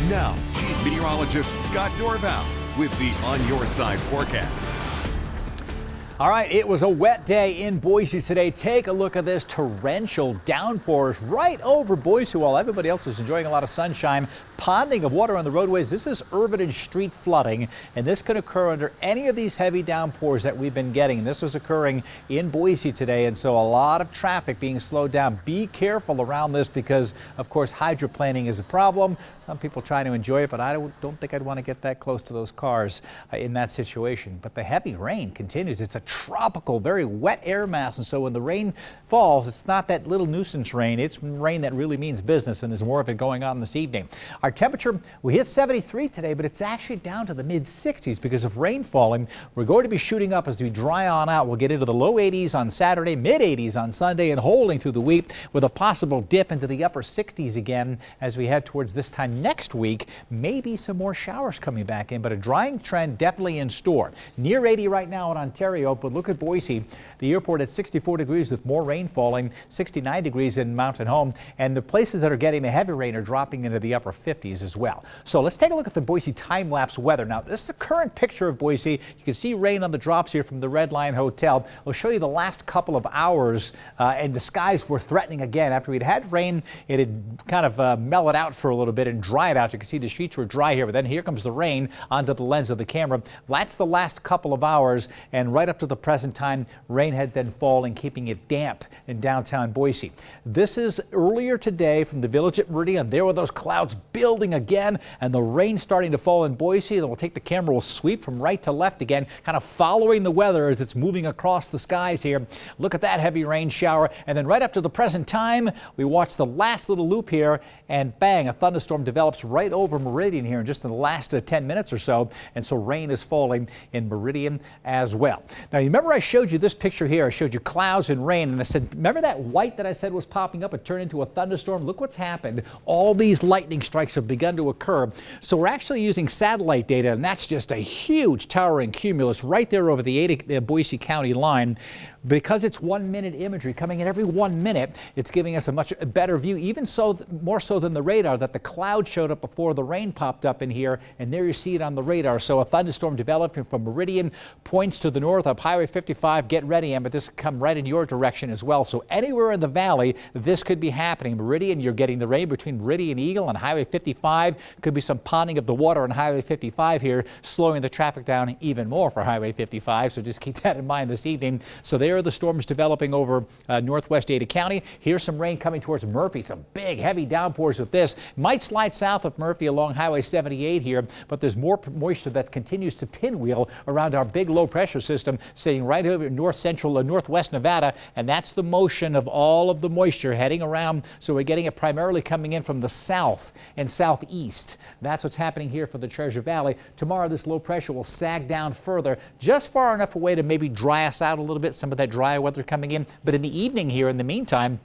Now, Chief Meteorologist Scott Dorval with the On Your Side forecast. All right, it was a wet day in Boise today. Take a look at this. Torrential downpours right over Boise while everybody else is enjoying a lot of sunshine. Ponding of water on the roadways. This is urban and street flooding, and this could occur under any of these heavy downpours that we've been getting. This was occurring in Boise today, and so a lot of traffic being slowed down. Be careful around this because, of course, hydroplaning is a problem. Some people trying to enjoy it, but I don't think I'd want to get that close to those cars in that situation. But the heavy rain continues. It's a tropical, very wet air mass, and so when the rain falls, it's not that little nuisance rain. It's rain that really means business, and there's more of it going on this evening. Our temperature, we hit 73 today, but it's actually down to the mid-60s because of rain falling. We're going to be shooting up as we dry on out. We'll get into the low 80s on Saturday, mid-80s on Sunday, and holding through the week with a possible dip into the upper 60s again as we head towards this time next week. Maybe some more showers coming back in, but a drying trend definitely in store. Near 80 right now in Ontario, but look at Boise. The airport at 64 degrees with more rain falling, 69 degrees in Mountain Home, and the places that are getting the heavy rain are dropping into the upper 50s as well. So let's take a look at the Boise time-lapse weather. Now, this is a current picture of Boise. You can see rain on the drops here from the Red Line Hotel. We'll show you the last couple of hours, and the skies were threatening again. After we'd had rain, it had kind of mellowed out for a little bit and dried out. You can see the sheets were dry here, but then here comes the rain onto the lens of the camera. That's the last couple of hours, and right up to the present time, rain had been falling, keeping it damp in downtown Boise. This is earlier today from the village at Meridian. There were those clouds building again, and the rain starting to fall in Boise. Then we'll take the camera, we'll sweep from right to left again, kind of following the weather as it's moving across the skies here. Look at that heavy rain shower, and then right up to the present time, we watch the last little loop here, and bang, a thunderstorm develops right over Meridian here in just in the last 10 minutes or so, and so rain is falling in Meridian as well. Now, you remember I showed you this picture here. I showed you clouds and rain, and I said, remember that white that I said was popping up? It turned into a thunderstorm. Look what's happened. All these lightning strikes have begun to occur. So we're actually using satellite data, and that's just a huge towering cumulus right there over the Boise County line. Because it's 1 minute imagery coming in every 1 minute, it's giving us a much better view, even so, more so than the radar, that the cloud showed up before the rain popped up in here, and there you see it on the radar. So a thunderstorm developing from Meridian, points to the north up Highway 55. Get ready, but this could come right in your direction as well. So anywhere in the valley, this could be happening. Meridian, you're getting the rain between Meridian and Eagle on Highway 55. Could be some ponding of the water on Highway 55 here, slowing the traffic down even more for Highway 55. So just keep that in mind this evening. So there are the storms developing over northwest Ada County. Here's some rain coming towards Murphy. Some big, heavy downpours with this. Might slide south of Murphy along Highway 78 here, but there's more moisture that continues to pinwheel around our big low pressure system sitting right over north central and northwest Nevada, and that's the motion of all of the moisture heading around. So we're getting it primarily coming in from the south and southeast. That's what's happening here for the Treasure Valley. Tomorrow, this low pressure will sag down further, just far enough away to maybe dry us out a little bit, some of that dry weather coming in. But in the evening here, in the meantime,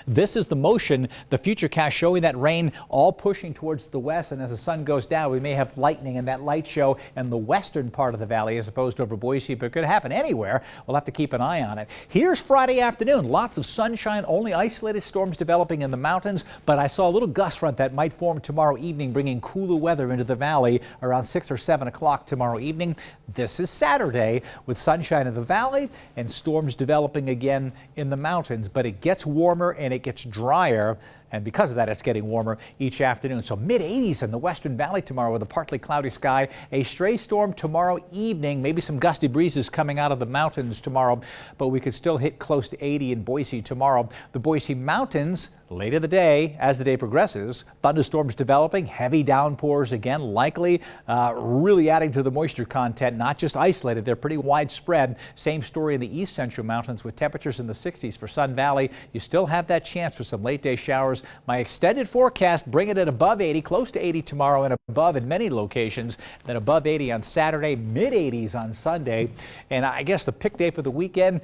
this is the motion, the futurecast showing that rain all pushing towards the west, and as the sun goes down, we may have lightning and that light show in the western part of the valley as opposed to over Boise, but it could happen anywhere. We'll have to keep an eye on it. Here's Friday afternoon. Lots of sunshine, only isolated storms developing in the mountains, but I saw a little gust front that might form tomorrow evening, bringing cooler weather into the valley around 6 or 7 o'clock tomorrow evening. This is Saturday with sunshine in the valley and storms developing again in the mountains, but it gets warmer and it gets drier, and because of that, it's getting warmer each afternoon. So mid-80s in the Western Valley tomorrow with a partly cloudy sky. A stray storm tomorrow evening, maybe some gusty breezes coming out of the mountains tomorrow, but we could still hit close to 80 in Boise tomorrow. The Boise Mountains, late in the day, as the day progresses, thunderstorms developing, heavy downpours again, likely really adding to the moisture content, not just isolated, they're pretty widespread. Same story in the east central mountains with temperatures in the 60s for Sun Valley. You still have that chance for some late day showers. My extended forecast, bring it at above 80, close to 80 tomorrow and above in many locations, then above 80 on Saturday, mid-80s on Sunday. And I guess the pick day for the weekend,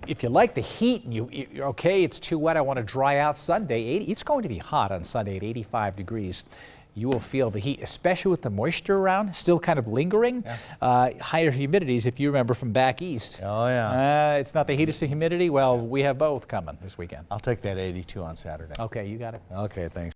if you like the heat and you're okay, it's too wet, I want to dry out Sunday, 80, it's going to be hot on Sunday at 85 degrees. You will feel the heat, especially with the moisture around, still kind of lingering. Yeah. Higher humidities, if you remember from back east. Oh, yeah. It's not the heat, it's the humidity. Well, we have both coming this weekend. I'll take that 82 on Saturday. Okay, you got it. Okay, thanks.